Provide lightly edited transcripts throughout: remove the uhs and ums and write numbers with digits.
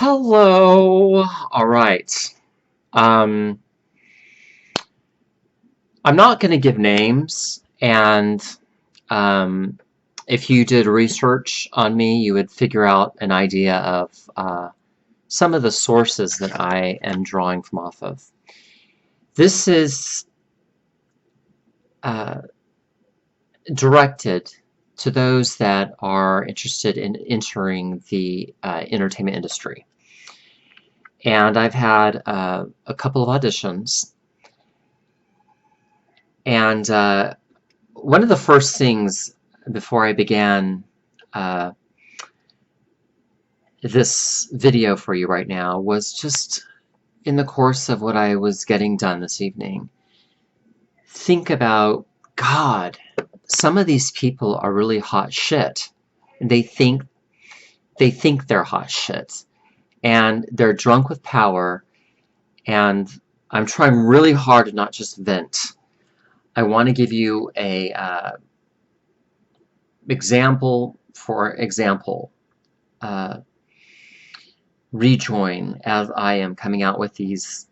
Hello. All right. Um, I'm not going to give names, and um, if you did research on me, you would figure out an idea of some of the sources that I am drawing from off of. This is uh, directed to those that are interested in entering the entertainment industry. And I've had a couple of auditions. And one of the first things before I began this video for you right now was just in the course of what I was getting done this evening. Think about, God, some of these people are really hot shit. They think they're hot shit. And they're drunk with power. And I'm trying really hard to not just vent. I want to give you a example for example. Rejoin as I am coming out with these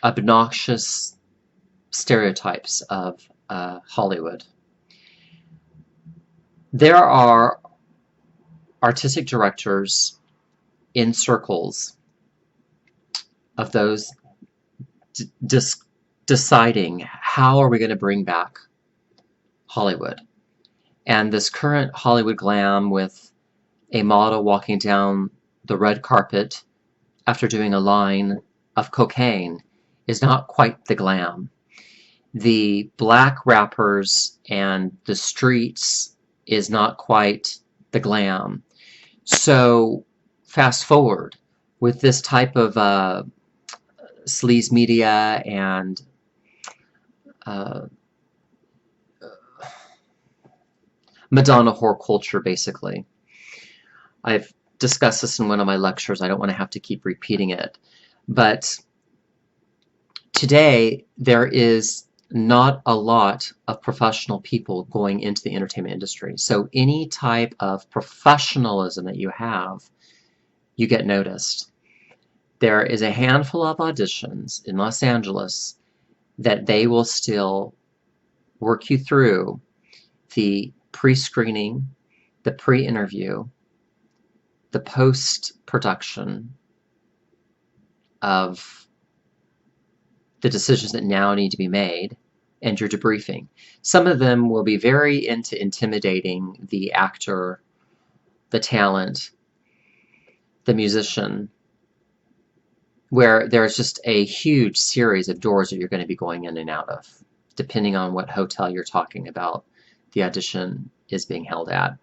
obnoxious stereotypes of Hollywood. There are artistic directors in circles of those deciding how are we going to bring back Hollywood. And this current Hollywood glam with a model walking down the red carpet after doing a line of cocaine is not quite the glam. The black rappers and the streets is not quite the glam. So fast forward with this type of sleaze media and Madonna whore culture, basically. I've discussed this in one of my lectures. I don't want to have to keep repeating it. But today, there is not a lot of professional people going into the entertainment industry. So any type of professionalism that you have, you get noticed. There is a handful of auditions in Los Angeles that they will still work you through the pre-screening, the pre-interview, the post-production of the decisions that now need to be made, and your debriefing. Some of them will be very into intimidating the actor, the talent, the musician, where there's just a huge series of doors that you're going to be going in and out of, depending on what hotel you're talking about the audition is being held at.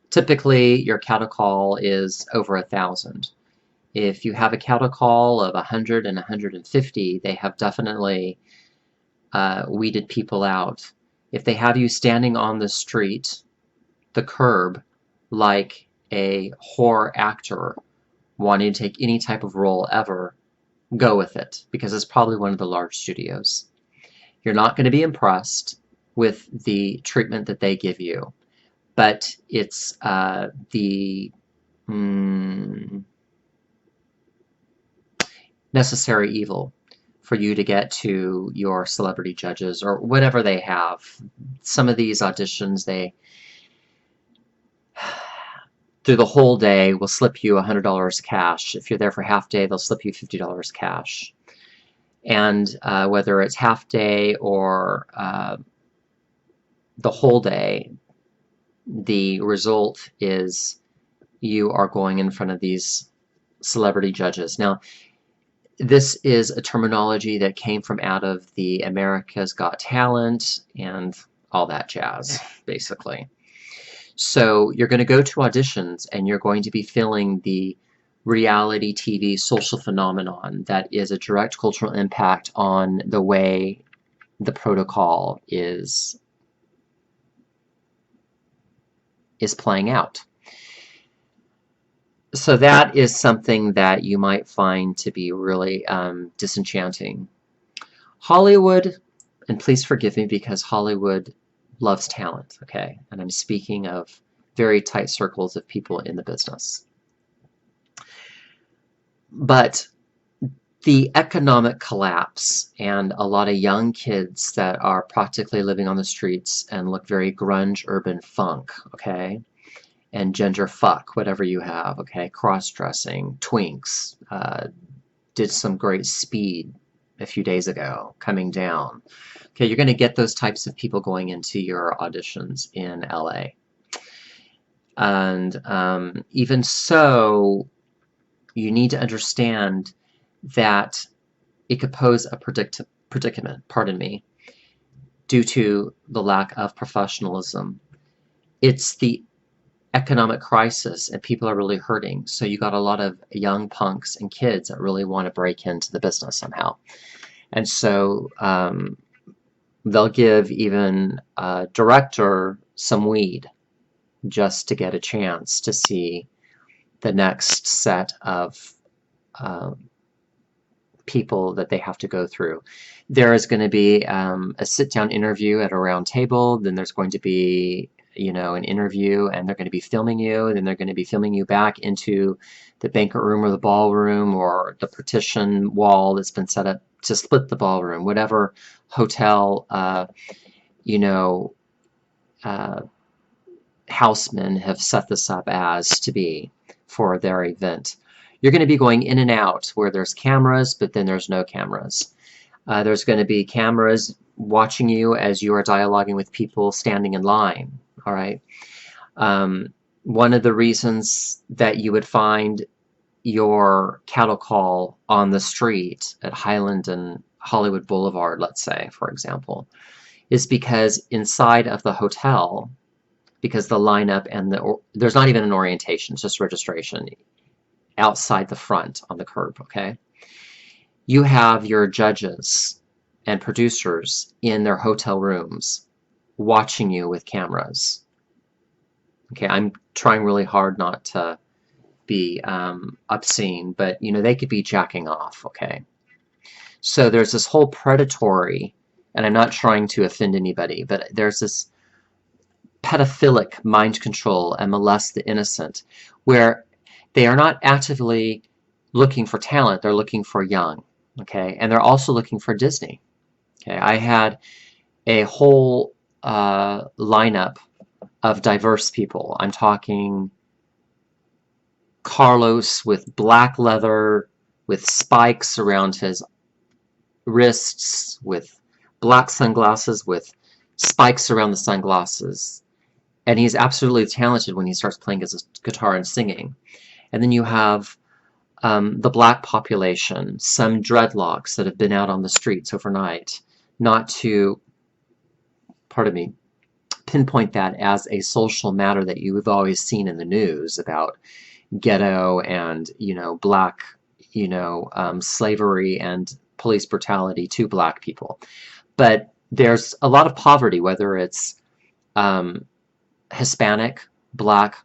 Typically, your cattle call is over 1,000. If you have a cattle call of 100 and 150, they have definitely weeded people out. If they have you standing on the street, the curb, like a whore actor wanting to take any type of role ever, go with it, because it's probably one of the large studios. You're not going to be impressed with the treatment that they give you, but it's the necessary evil for you to get to your celebrity judges or whatever they have. Some of these auditions, they through the whole day will slip you $100 cash. If you're there for half day, they'll slip you $50 cash. And whether it's half day or the whole day, the result is you are going in front of these celebrity judges. Now, this is a terminology that came from out of the America's Got Talent and all that jazz, basically. So you're going to go to auditions and you're going to be feeling the reality TV social phenomenon that is a direct cultural impact on the way the protocol is playing out. So that is something that you might find to be really disenchanting. Hollywood, and please forgive me because Hollywood loves talent, okay? And I'm speaking of very tight circles of people in the business. But the economic collapse and a lot of young kids that are practically living on the streets and look very grunge urban funk, okay? And gender fuck, whatever you have, okay? Cross-dressing, twinks, did some great speed a few days ago, coming down. Okay, you're going to get those types of people going into your auditions in LA. And even so, you need to understand that it could pose a predicament, pardon me, due to the lack of professionalism. It's the economic crisis and people are really hurting. So you got a lot of young punks and kids that really want to break into the business somehow. And so they'll give even a director some weed just to get a chance to see the next set of people that they have to go through. There is going to be a sit-down interview at a round table, then there's going to be an interview, and they're going to be filming you, and then they're going to be filming you back into the banquet room or the ballroom or the partition wall that's been set up to split the ballroom, whatever hotel housemen have set this up as to be for their event. You're going to be going in and out where there's cameras, but then there's no cameras. There's going to be cameras watching you as you are dialoguing with people standing in line, all right? One of the reasons that you would find your cattle call on the street at Highland and Hollywood Boulevard, let's say, for example, is because inside of the hotel, because the lineup and there's not even an orientation, it's just registration outside the front on the curb, okay? You have your judges and producers in their hotel rooms watching you with cameras. Okay, I'm trying really hard not to be obscene, but they could be jacking off, okay? So there's this whole predatory, and I'm not trying to offend anybody, but there's this pedophilic mind control and molest the innocent, where they are not actively looking for talent, they're looking for young, okay? And they're also looking for Disney, okay? I had a whole lineup of diverse people. I'm talking Carlos with black leather, with spikes around his wrists, with black sunglasses, with spikes around the sunglasses. And he's absolutely talented when he starts playing his guitar and singing. And then you have the black population, some dreadlocks that have been out on the streets overnight, not to, pardon me, pinpoint that as a social matter that you've always seen in the news about ghetto and, black, slavery and police brutality to black people. But there's a lot of poverty, whether it's Hispanic, black,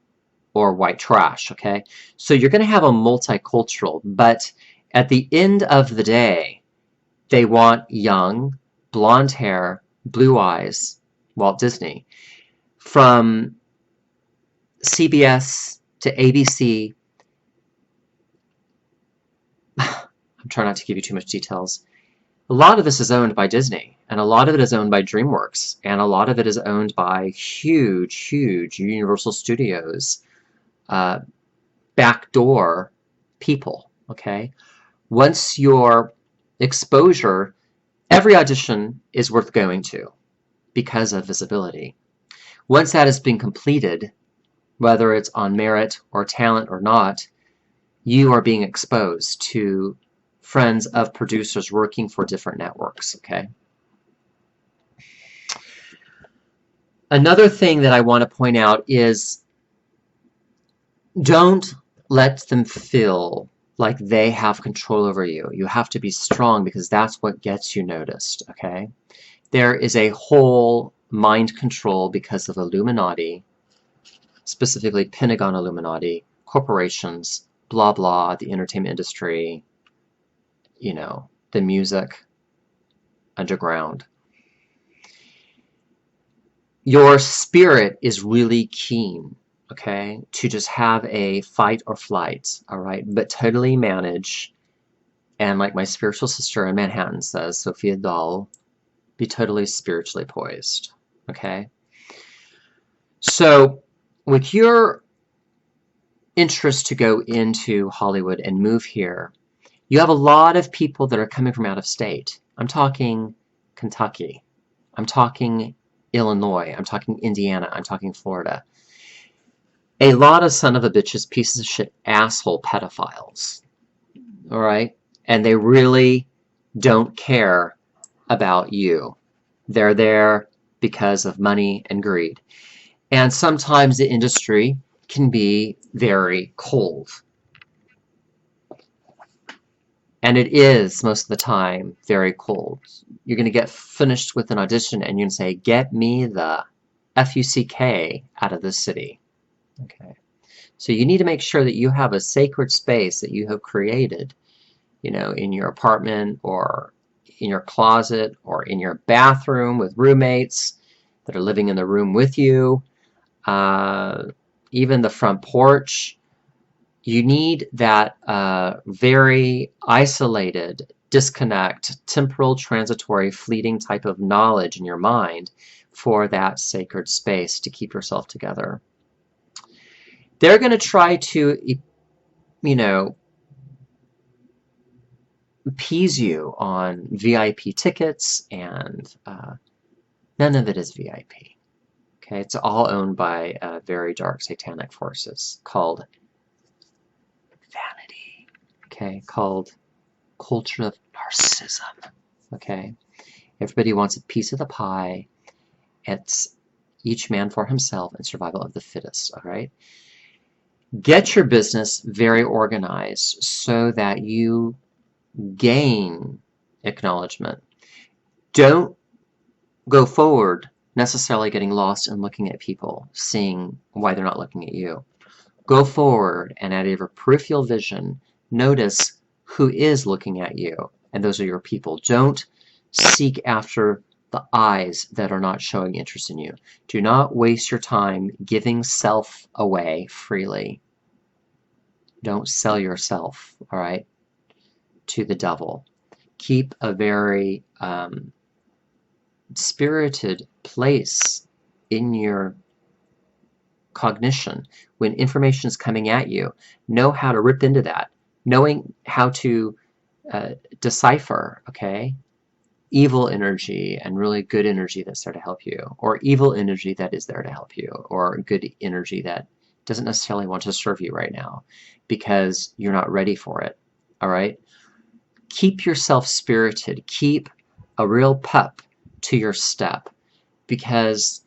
or white trash, okay? So you're going to have a multicultural, but at the end of the day, they want young, blonde hair, blue eyes, Walt Disney. From CBS to ABC, I'm trying not to give you too much details. A lot of this is owned by Disney, and a lot of it is owned by DreamWorks, and a lot of it is owned by huge Universal Studios backdoor people, okay? Once your exposure, every audition is worth going to because of visibility. Once that has been completed, whether it's on merit or talent or not, you are being exposed to friends of producers working for different networks, okay? Another thing that I want to point out is don't let them feel like they have control over you. You have to be strong because that's what gets you noticed, okay? There is a whole mind control because of Illuminati, specifically Pentagon Illuminati, corporations, blah, blah, the entertainment industry, the music, underground. Your spirit is really keen. okay, to just have a fight or flight, all right, but totally manage. And like my spiritual sister in Manhattan says, Sophia Dahl, be totally spiritually poised, okay? So with your interest to go into Hollywood and move here, you have a lot of people that are coming from out of state. I'm talking Kentucky. I'm talking Illinois. I'm talking Indiana. I'm talking Florida. A lot of son of a bitches, pieces of shit, asshole pedophiles. All right? And they really don't care about you. They're there because of money and greed. And sometimes the industry can be very cold. And it is, most of the time, very cold. You're going to get finished with an audition and you're going to say, get me the F-U-C-K out of this city. Okay. So you need to make sure that you have a sacred space that you have created, you know, in your apartment or in your closet or in your bathroom with roommates that are living in the room with you, even the front porch. You need that very isolated, disconnect, temporal, transitory, fleeting type of knowledge in your mind for that sacred space to keep yourself together. They're going to try to, you know, appease you on VIP tickets, and none of it is VIP. Okay, it's all owned by very dark satanic forces called vanity. Okay, called culture of narcissism. Okay, everybody wants a piece of the pie. It's each man for himself and survival of the fittest. All right, get your business very organized so that you gain acknowledgement. Don't go forward necessarily getting lost and looking at people, seeing why they're not looking at you. Go forward and out of your peripheral vision, notice who is looking at you, and those are your people. Don't seek after the eyes that are not showing interest in you. Do not waste your time giving self away freely. Don't sell yourself, all right, to the devil. Keep a very spirited place in your cognition. When information is coming at you, know how to rip into that, knowing how to decipher, okay, evil energy and really good energy that's there to help you, or evil energy that is there to help you, or good energy that doesn't necessarily want to serve you right now because you're not ready for it. All right, keep yourself spirited, keep a real pep to your step, because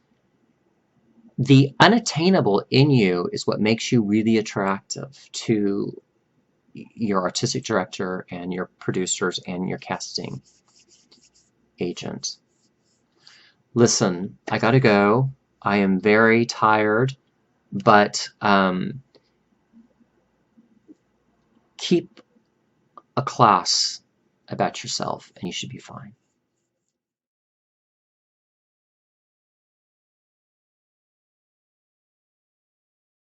the unattainable in you is what makes you really attractive to your artistic director and your producers and your casting agent. Listen, I gotta go. I am very tired, but keep a class about yourself and you should be fine.